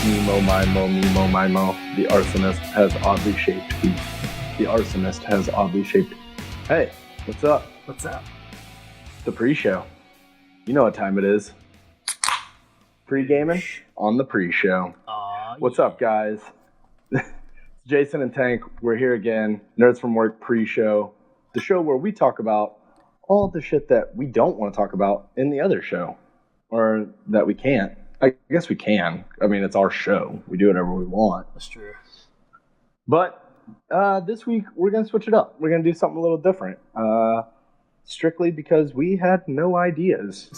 Mimo, Mimo, Mimo, Mimo. The arsonist has oddly shaped feet. The arsonist has oddly shaped. Hey, what's up? What's up? The pre-show. You know what time it is. Pre-gaming on the pre-show. What's up, guys? Jason and Tank, we're here again. Nerds from Work pre-show. The show where we talk about all the shit that we don't want to talk about in the other show. Or that we can't. I guess we can. I mean, it's our show. We do whatever we want. That's true. But this week, we're going to switch it up. We're going to do something a little different. Strictly because we had no ideas.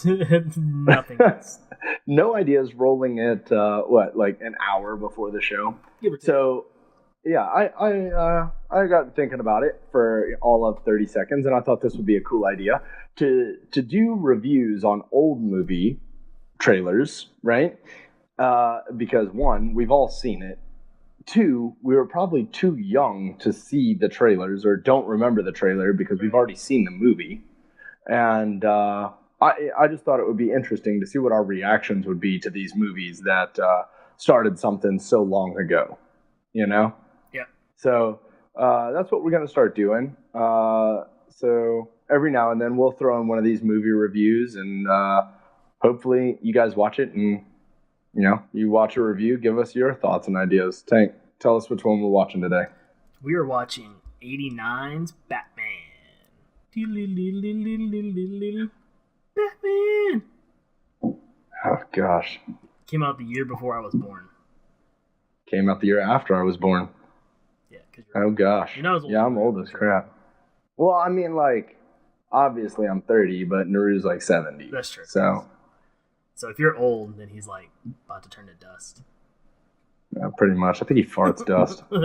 Nothing else. No ideas rolling at, like an hour before the show. So, yeah, I got thinking about it for all of 30 seconds, and I thought this would be a cool idea to do reviews on old movie trailers, right? Because one, we've all seen it. Two, we were probably too young to see the trailers or don't remember the trailer because we've already seen the movie. And I just thought it would be interesting to see what our reactions would be to these movies that started something so long ago, you know? Yeah. So that's what we're going to start doing. So every now and then we'll throw in one of these movie reviews, and hopefully you guys watch it and, you know, you watch a review, give us your thoughts and ideas. Tank, tell us which one we're watching today. We are watching 89's Batman. Batman! Oh, gosh. Came out the year before I was born. Came out the year after I was born. Yeah. Oh, gosh. You know, yeah, I'm old as crap. Well, I mean, like, obviously I'm 30, but Naru's like 70. That's true. So if you're old, then he's like about to turn to dust. Yeah, pretty much. I think he farts dust. But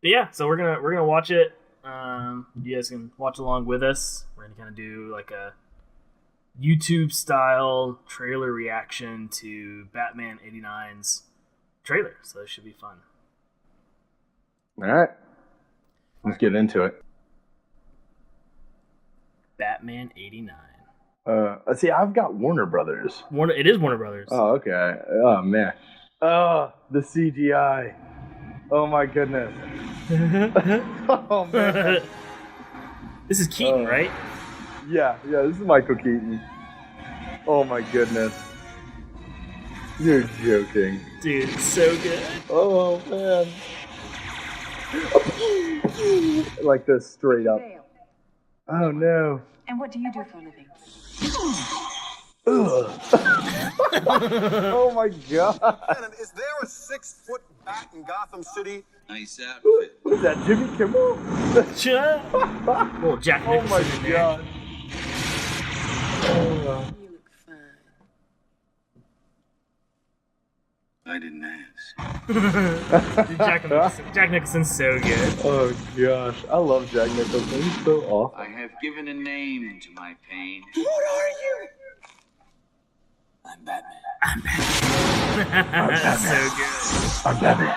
yeah, so we're gonna watch it. You guys can watch along with us. We're gonna kind of do like a YouTube style trailer reaction to Batman 89's trailer. So it should be fun. All right, let's get into it. Batman 89. See, I've got Warner Brothers. It is Warner Brothers. Oh, okay. Oh, man. Oh, the CGI. Oh, my goodness. Oh, man. This is Keaton, right? Yeah, this is Michael Keaton. Oh, my goodness. You're joking. Dude, it's so good. Oh, man. Like this, straight up. Oh, no. And what do you do for a living? Oh my god. Is there a 6-foot bat in Gotham City? Nice outfit. Is that Jimmy Kimmel? Well, Jack Oh Nicholson my in there. god. You look fine. I didn't ask. Dude, Jack Nicholson's so good. Oh gosh. I love Jack Nicholson. He's so awesome. I have given a name to my pain. What are you? I'm Batman. That's so good. I'm Batman.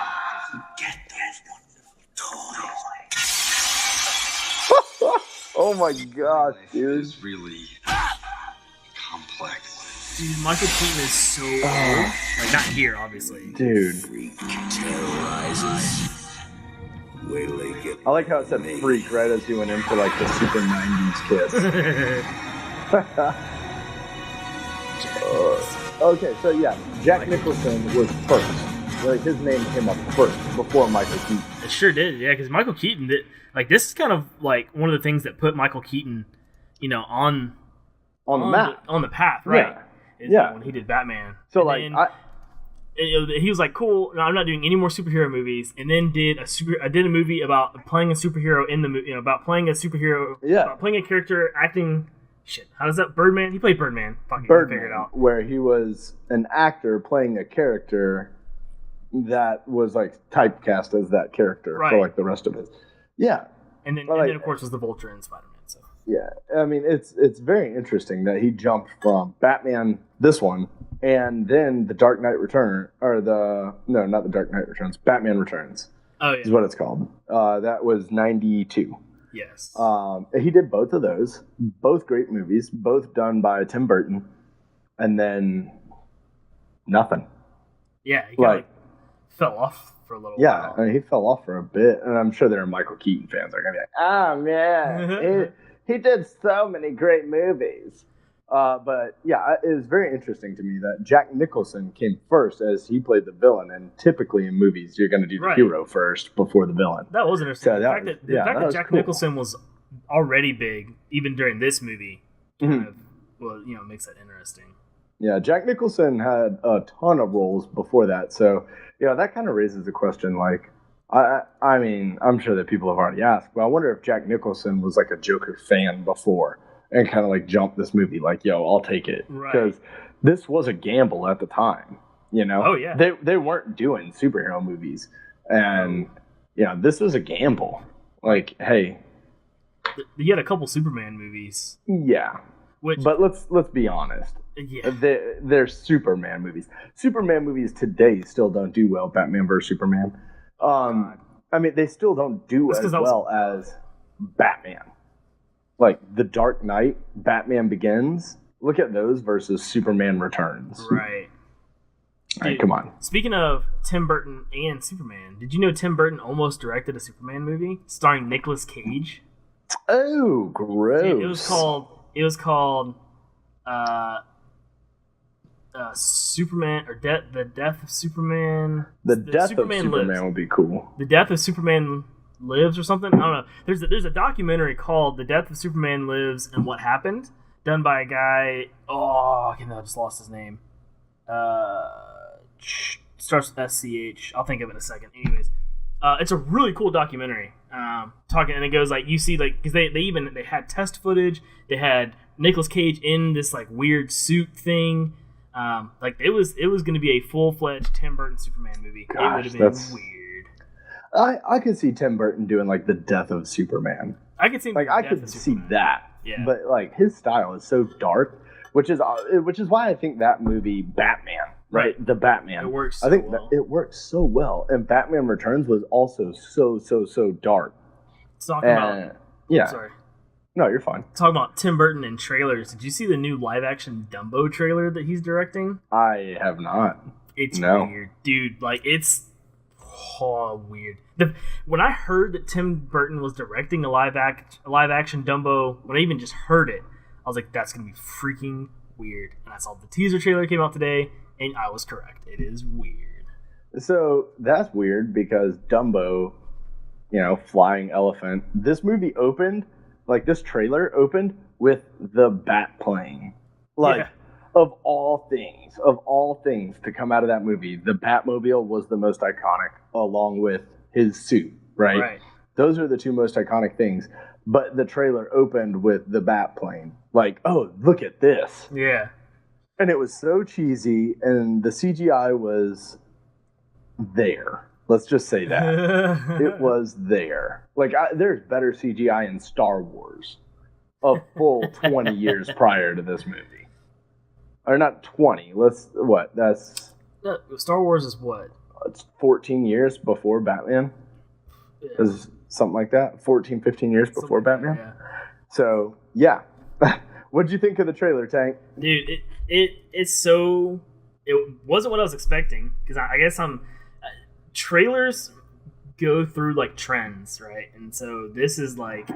Get those wonderful toys. Oh my gosh, Life dude. is really complex. Dude, Michael Keaton is so old. Like, not here, obviously. Dude. Freak terrorizes. Wait till they get. I like how it said freak right as he went into like the super 90s kiss. Okay, so yeah, Jack Nicholson was first. Like his name came up first before Michael Keaton. It sure did, yeah, because Michael Keaton did. Like, this is kind of like one of the things that put Michael Keaton, you know, on On the map. on the path, right? Yeah. When he did Batman. So And like then he was like, cool, no, I'm not doing any more superhero movies, and then I did a movie about playing a superhero in the movie, you know, about playing a superhero, about playing a character, acting. Shit, how does that? Birdman? He played Birdman. Fucking figure it out. Where he was an actor playing a character that was like typecast as that character for like the rest of it. Yeah. And then of course was the Vulture and Spider-Man. So yeah, I mean it's very interesting that he jumped from Batman, this one, and then the Dark Knight Return, or not the Dark Knight Returns, Batman Returns. Oh yeah, is what it's called. That was 92. Yes. He did both of those. Both great movies. Both done by Tim Burton. And then nothing. Yeah, he kind of fell off for a little while. I mean, he fell off for a bit, and I'm sure there are Michael Keaton fans that are gonna be like, "Oh man, he did so many great movies." But yeah, it was very interesting to me that Jack Nicholson came first as he played the villain, and typically in movies you're going to do the hero first before the villain. That was interesting. So the fact that Jack Nicholson was already big, even during this movie, kind of, makes that interesting. Yeah, Jack Nicholson had a ton of roles before that, so that kind of raises the question. Like, I mean, I'm sure that people have already asked, but I wonder if Jack Nicholson was like a Joker fan before. And kind of like jump this movie, like, yo, I'll take it. Because this was a gamble at the time, Oh, yeah. They weren't doing superhero movies. And, this was a gamble. Like, hey. You had a couple Superman movies. Yeah. But let's be honest. Yeah. They're Superman movies. Superman movies today still don't do well, Batman vs. Superman. I mean, they still don't do as well as Batman. Like The Dark Knight, Batman Begins. Look at those versus Superman Returns. Right. All right, come on. Speaking of Tim Burton and Superman, did you know Tim Burton almost directed a Superman movie starring Nicolas Cage? Oh, gross. Dude, it was called Superman or The Death of Superman. The Death of Superman would be cool. The Death of Superman Lives or something. I don't know. There's a documentary called The Death of Superman Lives and What Happened, done by a guy. I just lost his name. Starts with SCH. I'll think of it in a second. Anyways, it's a really cool documentary. And it goes like you see because they had test footage. They had Nicolas Cage in this like weird suit thing. It was going to be a full-fledged Tim Burton Superman movie. Gosh, it would have been weird. I could see Tim Burton doing like The Death of Superman. I could see that. Yeah. But like his style is so dark, which is why I think that movie Batman, right? The Batman. It works. It works so well, and Batman Returns was also so dark. Talking about. Yeah. Sorry. No, you're fine. Talking about Tim Burton and trailers. Did you see the new live-action Dumbo trailer that he's directing? I have not. It's weird, dude. Like it's. Weird. When I heard that Tim Burton was directing a live action Dumbo, when I even just heard it, I was like, that's gonna be freaking weird. And I saw the teaser trailer came out today, and I was correct. It is weird. So that's weird because Dumbo, flying elephant. This movie opened, like this trailer opened with the bat playing. Of all things to come out of that movie, the Batmobile was the most iconic, along with his suit, right? Those are the two most iconic things. But the trailer opened with the bat plane. Like, oh, look at this. Yeah. And it was so cheesy, and the CGI was there. Let's just say that. It was there. Like, there's better CGI in Star Wars a full 20 years prior to this movie. Or not 20. That's... Star Wars is what? It's 14 years before Batman. Yeah. Is something like that. 14, 15 years before Batman. Yeah. So, yeah. What'd you think of the trailer, Tank? Dude, it's so... It wasn't what I was expecting. Because I guess trailers go through, like, trends, right? And so this is, like,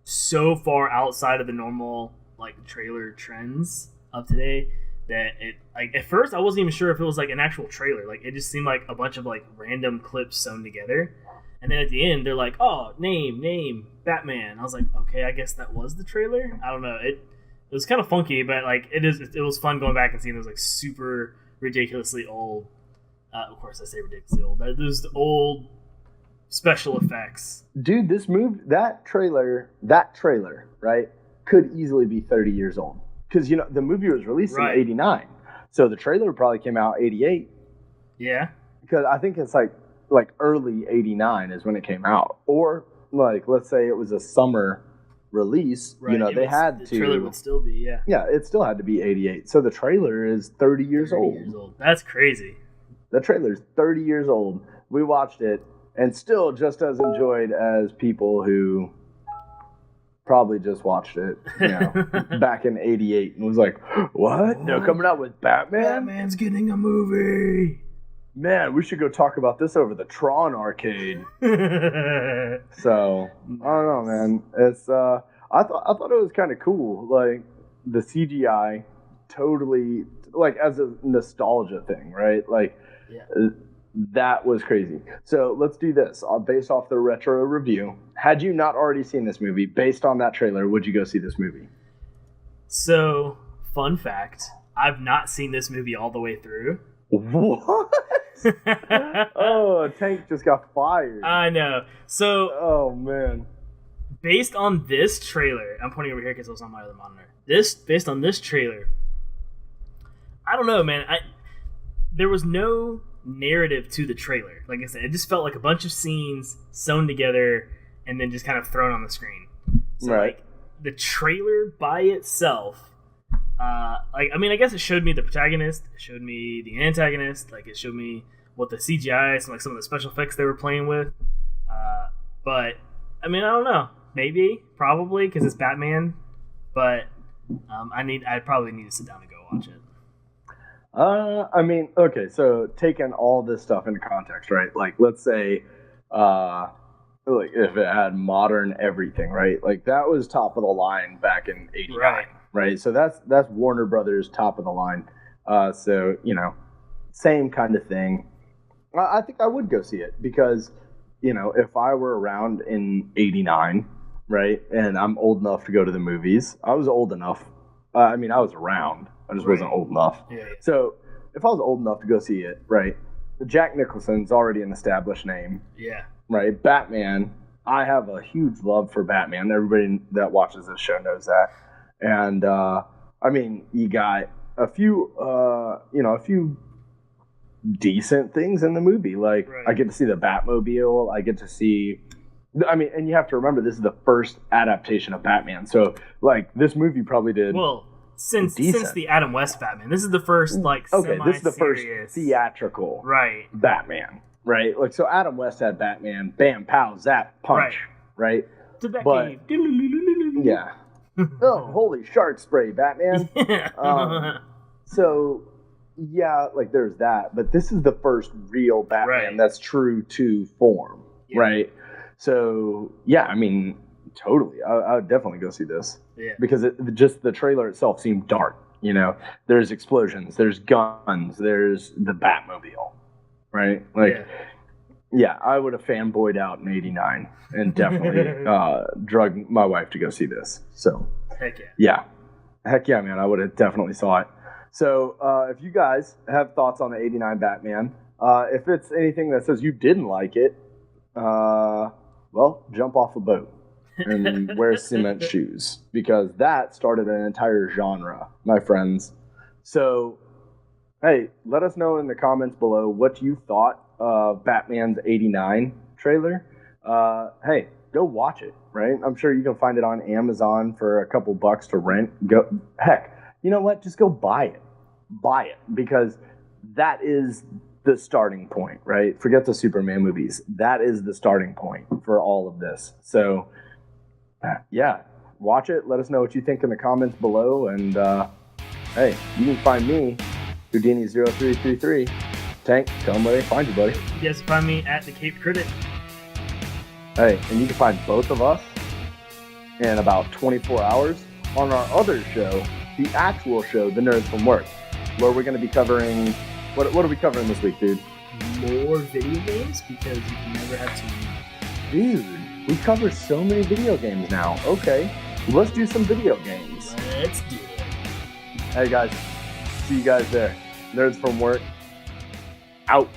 so far outside of the normal, like, trailer trends of today that it, like, at first I wasn't even sure if it was like an actual trailer. Like, it just seemed like a bunch of like random clips sewn together, and then at the end they're like, oh, name Batman. I was like, okay, I guess that was the trailer. I don't know, it was kind of funky, but like it was fun going back and seeing those like super ridiculously old, of course I say ridiculously old, those old special effects. Dude, that trailer right, could easily be 30 years old. Because, the movie was released in 89. So the trailer probably came out 88. Yeah. Because I think it's like early 89 is when it came out. Or, like, let's say it was a summer release. Right. The trailer would still be, yeah. Yeah, it still had to be 88. So the trailer is 30 years old. That's crazy. The trailer's 30 years old. We watched it, and still just as enjoyed as people who... probably just watched it, back in 88 and was like, what? They're coming out with Batman? Batman's getting a movie. man, we should go talk about this over the Tron arcade. So I don't know, man. It's I thought it was kind of cool, like the CGI, totally like as a nostalgia thing, right? Like that was crazy. So let's do this. Based off the retro review, had you not already seen this movie, based on that trailer, would you go see this movie? So, fun fact, I've not seen this movie all the way through. What? Oh, Tank just got fired. I know. So, oh man. Based on this trailer, I'm pointing over here because it was on my other monitor. Based on this trailer, I don't know, man. There was no narrative to the trailer. Like I said, it just felt like a bunch of scenes sewn together and then just kind of thrown on the screen. So, right. Like, the trailer by itself, I guess it showed me the protagonist, it showed me the antagonist, like it showed me what the CGI, some of the special effects they were playing with. But I don't know, maybe, probably, because it's Batman. But I probably need to sit down and go watch it. Okay, so taking all this stuff into context, right? Like, let's say, like if it had modern everything, right? Like that was top of the line back in '89, right? So that's Warner Brothers top of the line. So same kind of thing. I think I would go see it because if I were around in '89, right, and I'm old enough to go to the movies, I was old enough. I was around. I just wasn't old enough. Yeah. So if I was old enough to go see it, right, Jack Nicholson's already an established name. Yeah. Right, Batman. I have a huge love for Batman. Everybody that watches this show knows that. And you got a few decent things in the movie. Like I get to see the Batmobile. I get to see. And you have to remember this is the first adaptation of Batman. So like this movie probably did. Well, since the Adam West Batman, this is the first this is the first theatrical Batman. Right, like so. Adam West had Batman, bam, pow, zap, punch. Right, but yeah. Oh, holy shark spray, Batman. So yeah, like there's that, but this is the first real Batman that's true to form. Yeah. Right. So yeah, totally. I would definitely go see this. Yeah. Because just the trailer itself seemed dark. There's explosions, there's guns, there's the Batmobile. Right? Like, yeah, I would have fanboyed out in '89 and definitely drug my wife to go see this. So, heck yeah. Yeah. Heck yeah, man. I would have definitely saw it. So, if you guys have thoughts on the '89 Batman, if it's anything that says you didn't like it, well, jump off a boat and wear cement shoes because that started an entire genre, my friends. So, hey, let us know in the comments below what you thought of Batman's '89 trailer. Hey, go watch it, right? I'm sure you can find it on Amazon for a couple bucks to rent. Heck, you know what? Just go buy it. Buy it because that is the starting point, right? Forget the Superman movies. That is the starting point for all of this. So, yeah, watch it. Let us know what you think in the comments below. And, hey, you can find me Houdini0333. Tank, tell them where they find you, buddy. You guys can find me at the Cape Critic. Hey, and you can find both of us in about 24 hours on our other show, the actual show, The Nerds from Work, where we're going to be covering... What are we covering this week, dude? More video games, because you can never have too many. Dude, we cover so many video games now. Okay, let's do some video games. Let's do it. Hey, guys. See you guys there. Nerds from Work. Out.